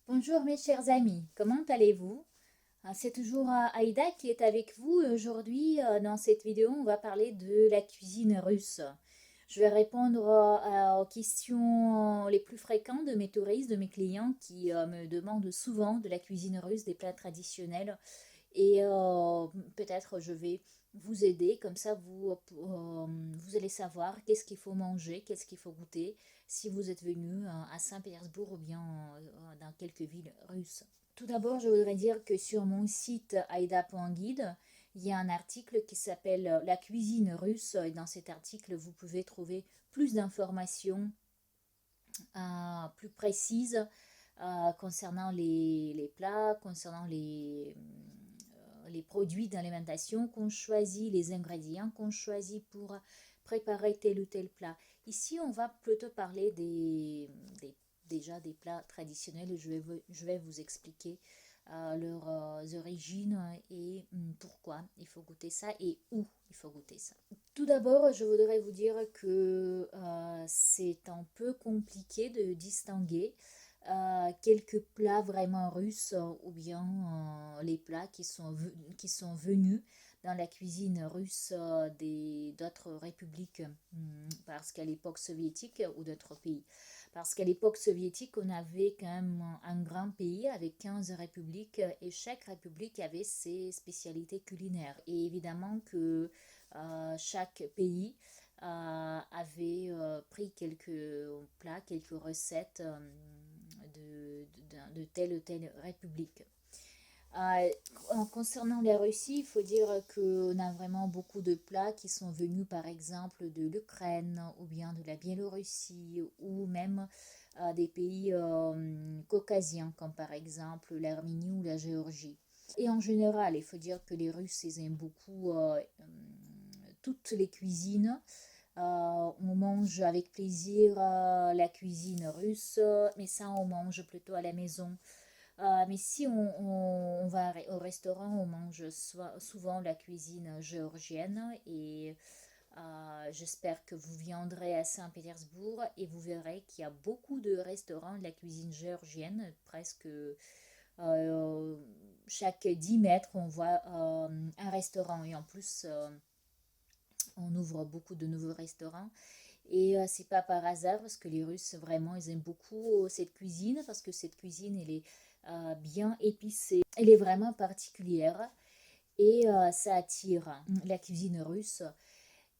Bonjour mes chers amis, comment allez-vous? C'est toujours Aïda qui est avec vous et aujourd'hui dans cette vidéo on va parler de la cuisine russe. Je vais répondre aux questions les plus fréquentes de mes touristes, de mes clients qui me demandent souvent de la cuisine russe, des plats traditionnels et peut-être je vais vous aider, comme ça vous allez savoir qu'est-ce qu'il faut manger, qu'est-ce qu'il faut goûter si vous êtes venu à Saint-Pétersbourg ou bien dans quelques villes russes. Tout d'abord, je voudrais dire que sur mon site aida.guide, il y a un article qui s'appelle La cuisine russe et dans cet article, vous pouvez trouver plus d'informations plus précises concernant les plats, concernant les produits d'alimentation qu'on choisit, les ingrédients qu'on choisit pour préparer tel ou tel plat. Ici, on va plutôt parler déjà des plats traditionnels et je vais vous expliquer leurs origines et pourquoi il faut goûter ça et où il faut goûter ça. Tout d'abord, je voudrais vous dire que c'est un peu compliqué de distinguer quelques plats vraiment russes ou bien les plats qui sont venus dans la cuisine russe d'autres républiques, parce qu'à l'époque soviétique ou d'autres pays. Parce qu'à l'époque soviétique, on avait quand même un grand pays avec 15 républiques et chaque république avait ses spécialités culinaires. Et évidemment que chaque pays avait pris quelques plats, quelques recettes de telle ou telle république. Euh, Concernant la Russie, il faut dire qu'on a vraiment beaucoup de plats qui sont venus par exemple de l'Ukraine ou bien de la Biélorussie ou même des pays caucasiens comme par exemple l'Arménie ou la Géorgie. Et en général, il faut dire que les Russes ils aiment beaucoup toutes les cuisines. On mange avec plaisir la cuisine russe, mais ça on mange plutôt à la maison. Mais si on va au restaurant, on mange souvent la cuisine géorgienne et j'espère que vous viendrez à Saint-Pétersbourg et vous verrez qu'il y a beaucoup de restaurants de la cuisine géorgienne, presque chaque 10 mètres on voit un restaurant et en plus on ouvre beaucoup de nouveaux restaurants. Et c'est pas par hasard parce que les Russes vraiment ils aiment beaucoup cette cuisine parce que cette cuisine elle est bien épicée, elle est vraiment particulière et ça attire. La cuisine russe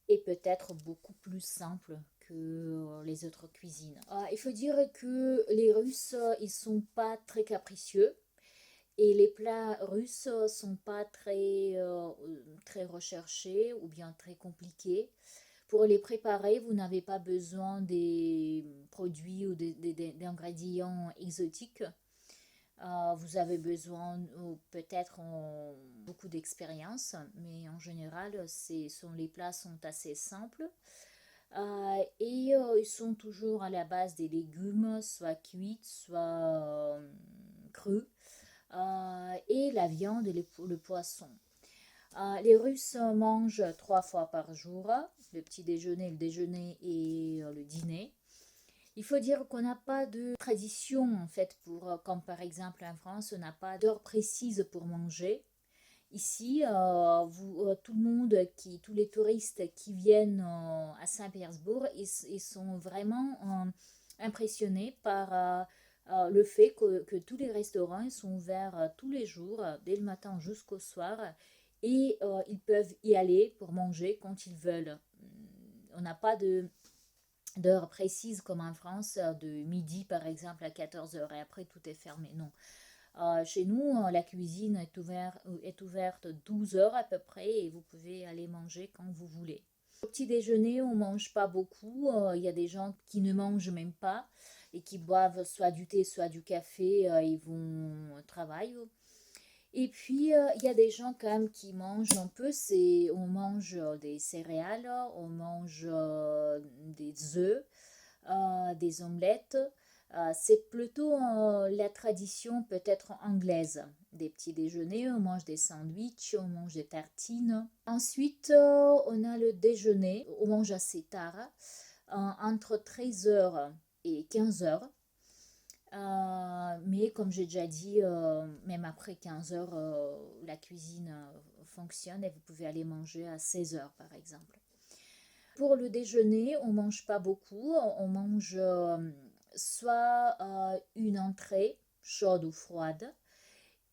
est peut-être beaucoup plus simple que les autres cuisines. Il faut dire que les Russes ils sont pas très capricieux et les plats russes sont pas très recherchés ou bien très compliqués. Pour les préparer, vous n'avez pas besoin des produits ou d'ingrédients exotiques. Vous avez besoin peut-être beaucoup d'expérience, mais en général, les plats sont assez simples. Et ils sont toujours à la base des légumes, soit cuits, soit crus, et la viande et le poisson. Les Russes mangent 3 fois par jour, le petit déjeuner, le déjeuner et le dîner. Il faut dire qu'on n'a pas de tradition en fait comme par exemple en France, on n'a pas d'heure précise pour manger. Ici, tout le monde, tous les touristes qui viennent à Saint-Pétersbourg, ils sont vraiment impressionnés par le fait que tous les restaurants ils sont ouverts tous les jours, dès le matin jusqu'au soir, et ils peuvent y aller pour manger quand ils veulent. On n'a pas d'heure précise comme en France, de midi par exemple à 14 heures et après tout est fermé. Non. Chez nous, la cuisine est ouverte 12 heures à peu près et vous pouvez aller manger quand vous voulez. Au petit déjeuner, on mange pas beaucoup. Il y a des gens qui ne mangent même pas et qui boivent soit du thé, soit du café. Ils vont au travail. Et puis, il y a des gens quand même qui mangent un peu. On mange des céréales, on mange des œufs, des omelettes. C'est plutôt la tradition peut-être anglaise. Des petits déjeuners, on mange des sandwichs, on mange des tartines. Ensuite, on a le déjeuner, on mange assez tard, entre 13 heures et 15 heures. Mais comme j'ai déjà dit, même après 15 heures, la cuisine fonctionne et vous pouvez aller manger à 16 heures par exemple. Pour le déjeuner, on mange pas beaucoup. On mange soit une entrée chaude ou froide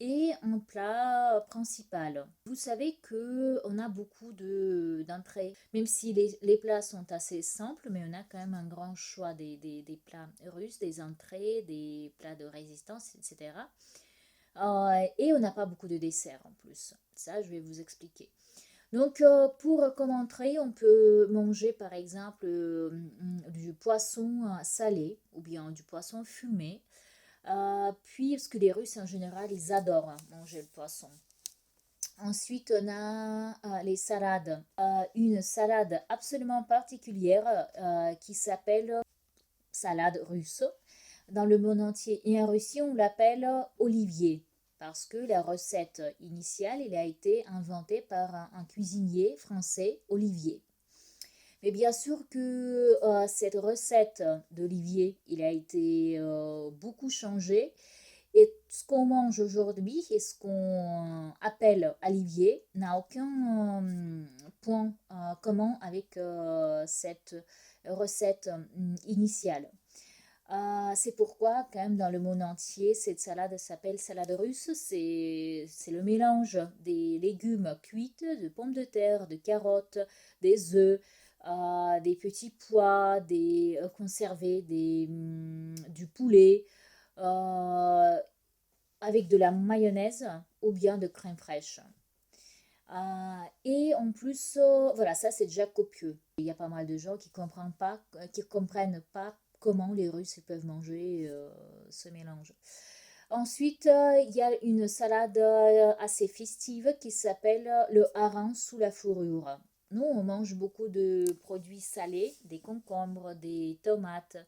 et un plat principal. Vous savez que on a beaucoup d'entrées, même si les plats sont assez simples, mais on a quand même un grand choix des plats russes, des entrées, des plats de résistance, etc. Et on n'a pas beaucoup de desserts en plus. Ça, je vais vous expliquer. Donc, comme entrée, on peut manger par exemple du poisson salé ou bien du poisson fumé. Puis, parce que les Russes en général, ils adorent manger le poisson. Ensuite, on a les salades. Une salade absolument particulière qui s'appelle salade russe dans le monde entier. Et en Russie, on l'appelle olivier parce que la recette initiale, elle a été inventée par un cuisinier français, Olivier. Mais bien sûr que cette recette d'olivier, il a été beaucoup changée. Et ce qu'on mange aujourd'hui et ce qu'on appelle olivier n'a aucun point commun avec cette recette initiale. C'est pourquoi, quand même, dans le monde entier, cette salade s'appelle salade russe. C'est le mélange des légumes cuits, de pommes de terre, de carottes, des œufs, des petits pois, des conservés, du poulet, euh, avec de la mayonnaise ou bien de crème fraîche. Et en plus, voilà, ça c'est déjà copieux. Il y a pas mal de gens qui comprennent pas comment les Russes ils peuvent manger ce mélange. Ensuite, il y a une salade assez festive qui s'appelle le hareng sous la fourrure. Nous, on mange beaucoup de produits salés, des concombres, des tomates,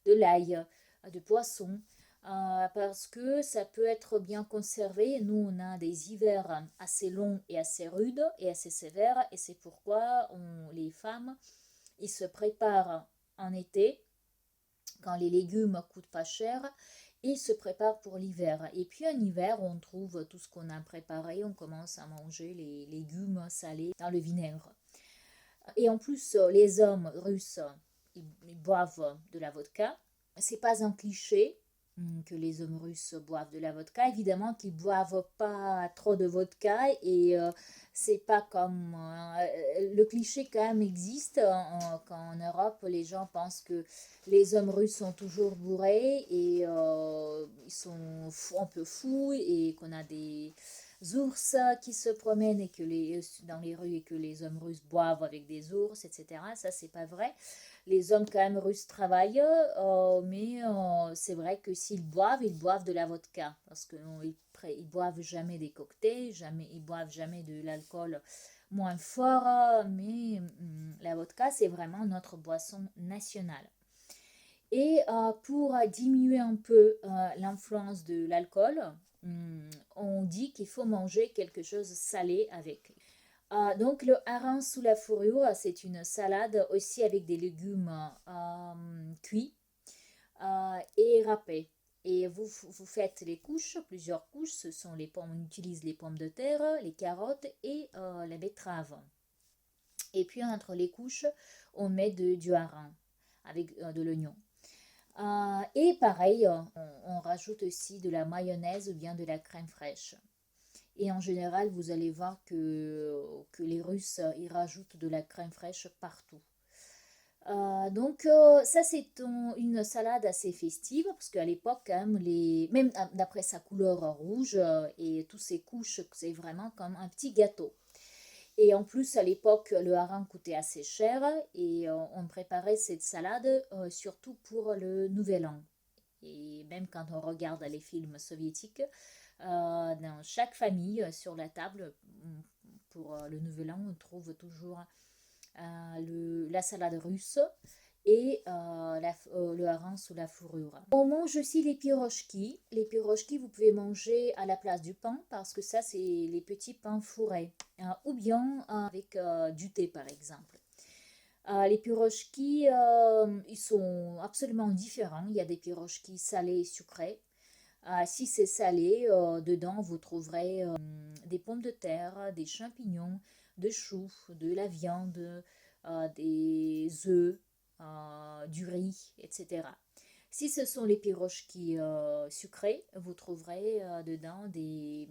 de l'ail, de poisson, parce que ça peut être bien conservé. Nous, on a des hivers assez longs et assez rudes et assez sévères, et c'est pourquoi les femmes, ils se préparent en été, quand les légumes coûtent pas cher, ils se préparent pour l'hiver. Et puis en hiver, on trouve tout ce qu'on a préparé, on commence à manger les légumes salés dans le vinaigre. Et en plus, les hommes russes, ils boivent de la vodka. C'est pas un cliché que les hommes russes boivent de la vodka. Évidemment qu'ils boivent pas trop de vodka et c'est pas comme le cliché quand même existe quand en Europe les gens pensent que les hommes russes sont toujours bourrés et ils sont un peu fous et qu'on a des ours qui se promènent et dans les rues et que les hommes russes boivent avec des ours, etc. Ça, c'est pas vrai. Les hommes quand même russes travaillent, mais c'est vrai que s'ils boivent, ils boivent de la vodka parce qu'ils ils boivent jamais des cocktails, jamais, ils boivent jamais de l'alcool moins fort, mais la vodka, c'est vraiment notre boisson nationale. Et pour diminuer un peu l'influence de l'alcool, on dit qu'il faut manger quelque chose de salé avec. Donc le hareng sous la fourrure, c'est une salade aussi avec des légumes cuits et râpés. Et vous faites les couches, plusieurs couches. Ce sont les pommes, on utilise les pommes de terre, les carottes et la betterave. Et puis entre les couches, on met du hareng avec de l'oignon. Et pareil, on rajoute aussi de la mayonnaise ou bien de la crème fraîche. Et en général, vous allez voir que les Russes, ils rajoutent de la crème fraîche partout. Donc ça, c'est une salade assez festive, parce qu'à l'époque, quand même, même d'après sa couleur rouge et toutes ces couches, c'est vraiment comme un petit gâteau. Et en plus, à l'époque, le hareng coûtait assez cher et on préparait cette salade surtout pour le Nouvel An. Et même quand on regarde les films soviétiques, dans chaque famille, sur la table, pour le Nouvel An, on trouve toujours la salade russe et le hareng sous la fourrure. On mange aussi les pirochki. Les pirochki, vous pouvez manger à la place du pain parce que ça, c'est les petits pains fourrés. Ou bien avec du thé, par exemple. Les pirochki, ils sont absolument différents. Il y a des pirochki salés et sucrés. Si c'est salé, dedans vous trouverez des pommes de terre, des champignons, de choux, de la viande, des œufs, du riz, etc. Si ce sont les pirochki sucrés, vous trouverez dedans des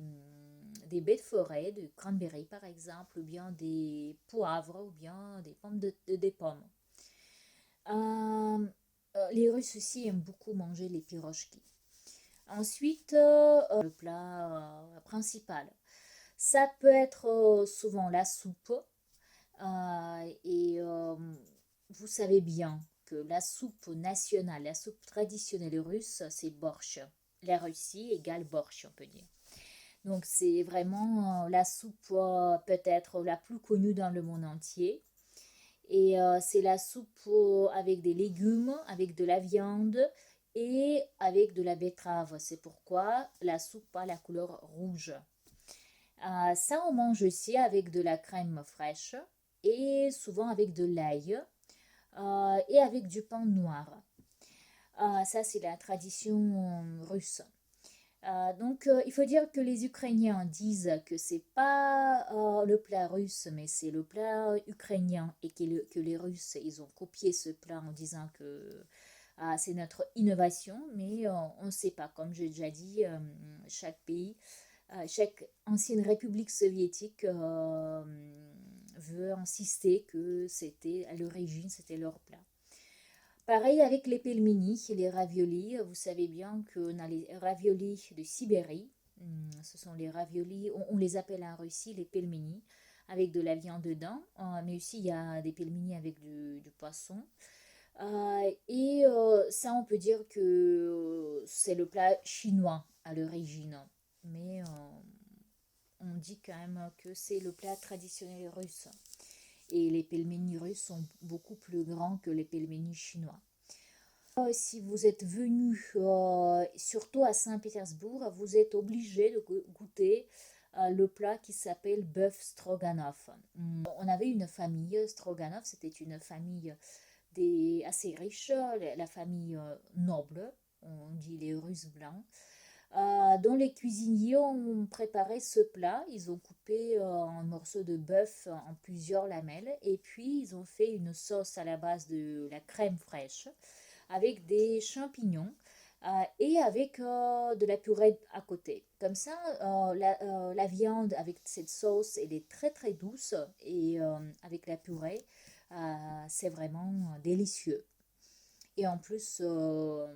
baies de forêt, de cranberry par exemple, ou bien des poivres, ou bien des des pommes. Euh, les Russes aussi aiment beaucoup manger les pirochki. Ensuite, le plat principal. Ça peut être souvent la soupe. Vous savez bien que la soupe nationale, la soupe traditionnelle russe, c'est borщ. La Russie égale borщ, on peut dire. Donc c'est vraiment la soupe peut-être la plus connue dans le monde entier. Et c'est la soupe avec des légumes, avec de la viande et avec de la betterave. C'est pourquoi la soupe a la couleur rouge. Ça, on mange aussi avec de la crème fraîche et souvent avec de l'ail et avec du pain noir. Ça, c'est la tradition russe. Il faut dire que les Ukrainiens disent que c'est pas le plat russe, mais c'est le plat ukrainien et que les Russes, ils ont copié ce plat en disant que c'est notre innovation, mais on ne sait pas. Comme j'ai déjà dit, chaque pays, chaque ancienne république soviétique veut insister que c'était à l'origine, c'était leur plat. Pareil avec les pelmeni et les raviolis. Vous savez bien qu'on a les raviolis de Sibérie. Ce sont les raviolis, on les appelle en Russie les pelmeni, avec de la viande dedans. Mais aussi, il y a des pelmeni avec du poisson. Ça, on peut dire que c'est le plat chinois à l'origine. Mais on dit quand même que c'est le plat traditionnel russe. Et les pelmenis russes sont beaucoup plus grands que les pelmenis chinois. Si vous êtes venu, surtout à Saint-Pétersbourg, vous êtes obligé de goûter le plat qui s'appelle bœuf stroganoff. On avait une famille stroganoff, c'était une famille assez riche, la famille noble, on dit les Russes blancs, dont les cuisiniers ont préparé ce plat. Ils ont coupé un morceau de bœuf en plusieurs lamelles et puis ils ont fait une sauce à la base de la crème fraîche avec des champignons et avec de la purée à côté. Comme ça, la viande avec cette sauce, elle est très très douce et avec la purée, c'est vraiment délicieux. Et en plus,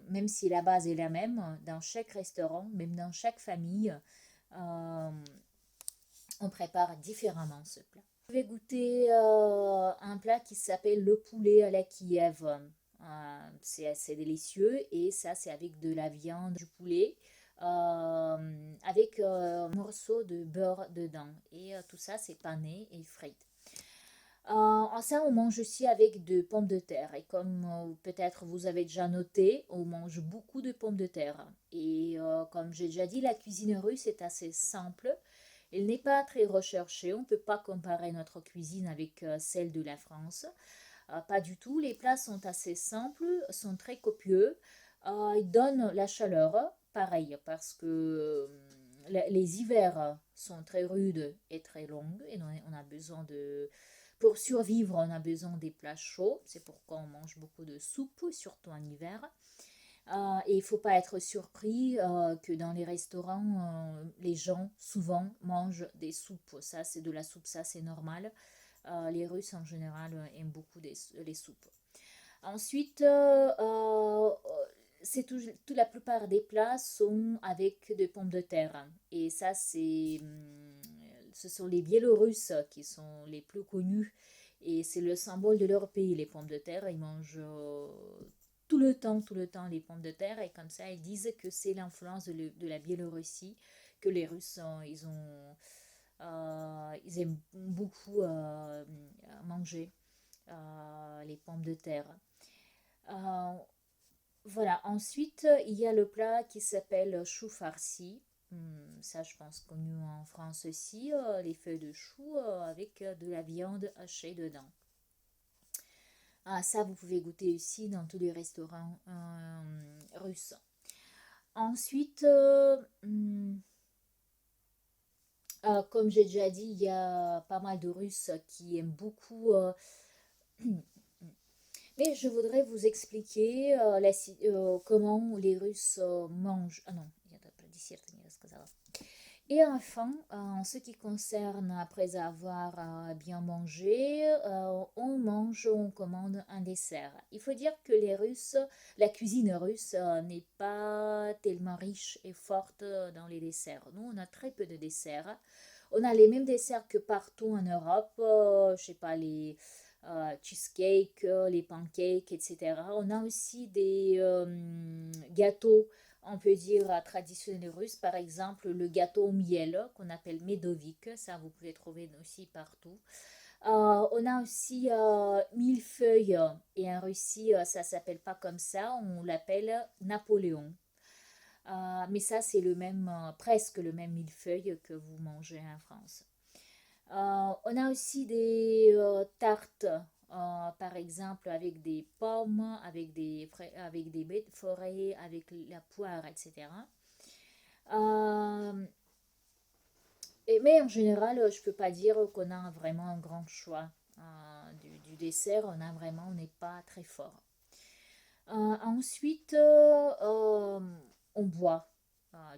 même si la base est la même, dans chaque restaurant, même dans chaque famille, euh, on prépare différemment ce plat. Je vais goûter un plat qui s'appelle le poulet à la Kiev. C'est assez délicieux et ça c'est avec de la viande du poulet avec un morceau de beurre dedans et tout ça c'est pané et frit. Ça, on mange aussi avec de pommes de terre. Et comme peut-être vous avez déjà noté, on mange beaucoup de pommes de terre. Et comme j'ai déjà dit, la cuisine russe est assez simple. Elle n'est pas très recherchée. On ne peut pas comparer notre cuisine avec celle de la France. Pas du tout. Les plats sont assez simples, sont très copieux. Ils donnent la chaleur, pareil, parce que les hivers sont très rudes et très longs. Et on a besoin de pour survivre, on a besoin des plats chauds. C'est pourquoi on mange beaucoup de soupe, surtout en hiver. Et il ne faut pas être surpris que dans les restaurants, les gens souvent mangent des soupes. Ça, c'est de la soupe, ça, c'est normal. Les Russes, en général, aiment beaucoup les soupes. Ensuite, la plupart des plats sont avec des pommes de terre. Et ça, ce sont les Biélorusses qui sont les plus connus et c'est le symbole de leur pays, les pommes de terre. Ils mangent tout le temps les pommes de terre et comme ça ils disent que c'est l'influence de la Biélorussie que les Russes ils aiment beaucoup manger les pommes de terre. Euh, voilà, ensuite, il y a le plat qui s'appelle chou farci. Ça, je pense connu en France aussi, les feuilles de chou avec de la viande hachée dedans. Ça, vous pouvez goûter ici dans tous les restaurants russes. Ensuite, comme j'ai déjà dit, il y a pas mal de Russes qui aiment beaucoup. Mais je voudrais vous expliquer comment les Russes mangent. Ah non, il y a pas dessert, ni сказала. Et enfin, en ce qui concerne après avoir bien mangé, on commande un dessert. Il faut dire que la cuisine russe n'est pas tellement riche et forte dans les desserts. Nous, on a très peu de desserts. On a les mêmes desserts que partout en Europe, je sais pas, les cheesecakes, les pancakes, etc. On a aussi des gâteaux, on peut dire traditionnels russes, par exemple le gâteau au miel qu'on appelle medovik, ça vous pouvez trouver aussi partout. On a aussi millefeuille, et en Russie ça s'appelle pas comme ça, on l'appelle Napoléon. Mais ça c'est le même, presque le même millefeuille que vous mangez en France. On a aussi des tartes, par exemple avec des pommes, avec des baies de forêt, avec la poire, etc. Euh, mais en général, je ne peux pas dire qu'on a vraiment un grand choix du dessert. On n'est pas très fort. Ensuite, on boit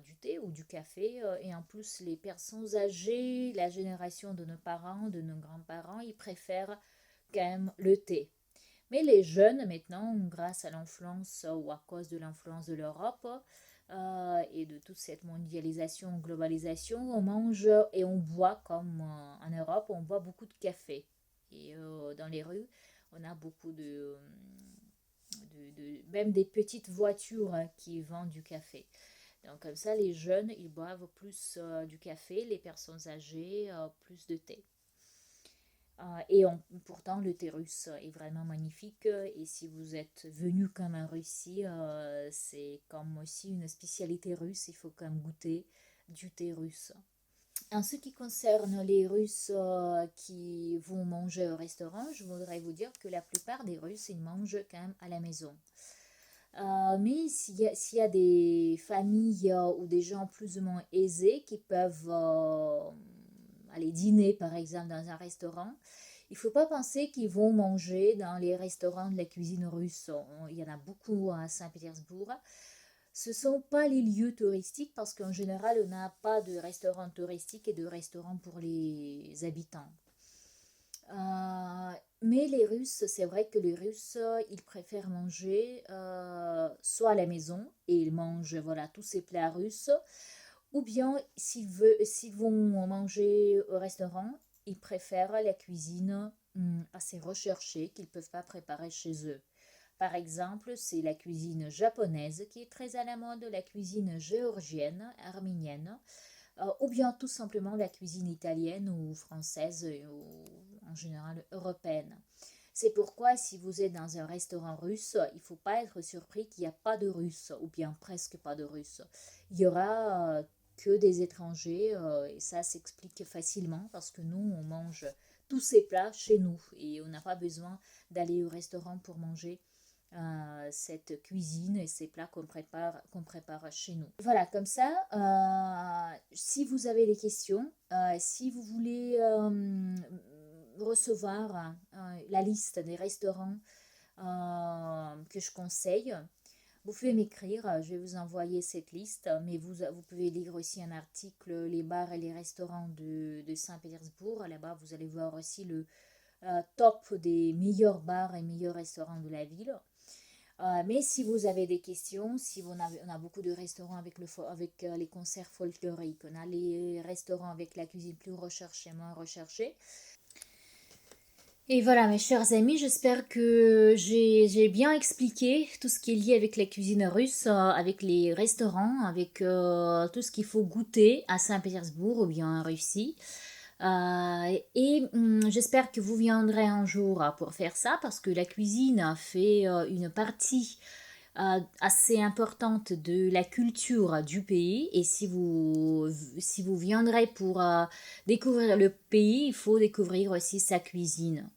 du thé ou du café. Et en plus, les personnes âgées, la génération de nos parents, de nos grands-parents, ils préfèrent quand même le thé. Mais les jeunes, maintenant, grâce à l'influence ou à cause de l'influence de l'Europe et de toute cette mondialisation, globalisation, on mange et on boit comme en Europe, on boit beaucoup de café. Et dans les rues, on a beaucoup même des petites voitures qui vendent du café. Donc comme ça, les jeunes, ils boivent plus du café, les personnes âgées, plus de thé. Pourtant, le thé russe est vraiment magnifique. Et si vous êtes venu comme en Russie, c'est comme aussi une spécialité russe. Il faut quand même goûter du thé russe. En ce qui concerne les Russes qui vont manger au restaurant, je voudrais vous dire que la plupart des Russes, ils mangent quand même à la maison. Mais s'il y a des familles ou des gens plus ou moins aisés qui peuvent aller dîner, par exemple, dans un restaurant, il ne faut pas penser qu'ils vont manger dans les restaurants de la cuisine russe. Il y en a beaucoup à Saint-Pétersbourg. Ce ne sont pas les lieux touristiques parce qu'en général, on n'a pas de restaurants touristiques et de restaurants pour les habitants. Mais les Russes, c'est vrai que les Russes, ils préfèrent manger soit à la maison et ils mangent voilà, tous ces plats russes, ou bien s'ils vont manger au restaurant, ils préfèrent la cuisine assez recherchée qu'ils ne peuvent pas préparer chez eux. Par exemple, c'est la cuisine japonaise qui est très à la mode, la cuisine géorgienne, arménienne, ou bien tout simplement la cuisine italienne ou française ou en général européenne. C'est pourquoi si vous êtes dans un restaurant russe, il ne faut pas être surpris qu'il n'y a pas de russe ou bien presque pas de russe. Il y aura que des étrangers et ça s'explique facilement parce que nous, on mange tous ces plats chez nous et on n'a pas besoin d'aller au restaurant pour manger cette cuisine et ces plats qu'on prépare chez nous. Voilà, comme ça, si vous avez des questions, si vous voulez recevoir la liste des restaurants que je conseille, vous pouvez m'écrire, je vais vous envoyer cette liste, mais vous pouvez lire aussi un article, les bars et les restaurants de Saint-Pétersbourg. Là-bas, vous allez voir aussi le top des meilleurs bars et meilleurs restaurants de la ville. Mais si vous avez des questions, on a beaucoup de restaurants avec les concerts folkloriques, on a les restaurants avec la cuisine plus recherchée, moins recherchée. Et voilà, mes chers amis, j'espère que j'ai bien expliqué tout ce qui est lié avec la cuisine russe, avec les restaurants, avec tout ce qu'il faut goûter à Saint-Pétersbourg ou bien en Russie. J'espère que vous viendrez un jour pour faire ça parce que la cuisine fait une partie assez importante de la culture du pays et si vous viendrez pour découvrir le pays, il faut découvrir aussi sa cuisine.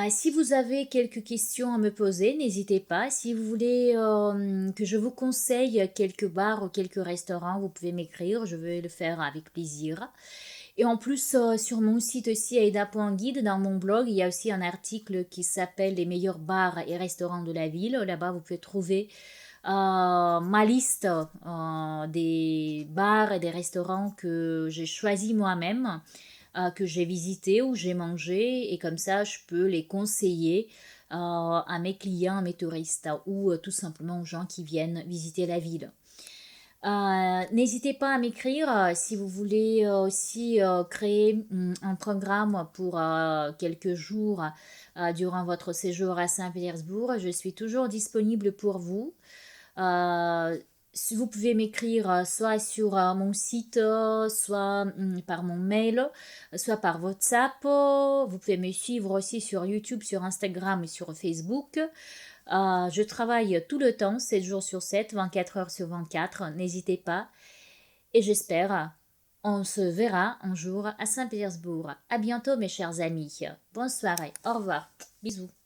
Si vous avez quelques questions à me poser, n'hésitez pas. Si vous voulez que je vous conseille quelques bars ou quelques restaurants, vous pouvez m'écrire, je vais le faire avec plaisir. Et en plus, sur mon site aussi, aida.guide, dans mon blog, il y a aussi un article qui s'appelle Les meilleurs bars et restaurants de la ville. Là-bas, vous pouvez trouver ma liste des bars et des restaurants que j'ai choisis moi-même, que j'ai visités ou j'ai mangé, et comme ça, je peux les conseiller à mes clients, à mes touristes ou tout simplement aux gens qui viennent visiter la ville. N'hésitez pas à m'écrire si vous voulez aussi créer un programme pour quelques jours durant votre séjour à Saint-Pétersbourg. Je suis toujours disponible pour vous. Euh, Si vous pouvez m'écrire soit sur mon site, soit par mon mail, soit par WhatsApp. Vous pouvez me suivre aussi sur YouTube, sur Instagram et sur Facebook. Je travaille tout le temps, 7 jours sur 7, 24 heures sur 24. N'hésitez pas. Et j'espère, on se verra un jour à Saint-Pétersbourg. À bientôt mes chers amis. Bonne soirée. Au revoir. Bisous.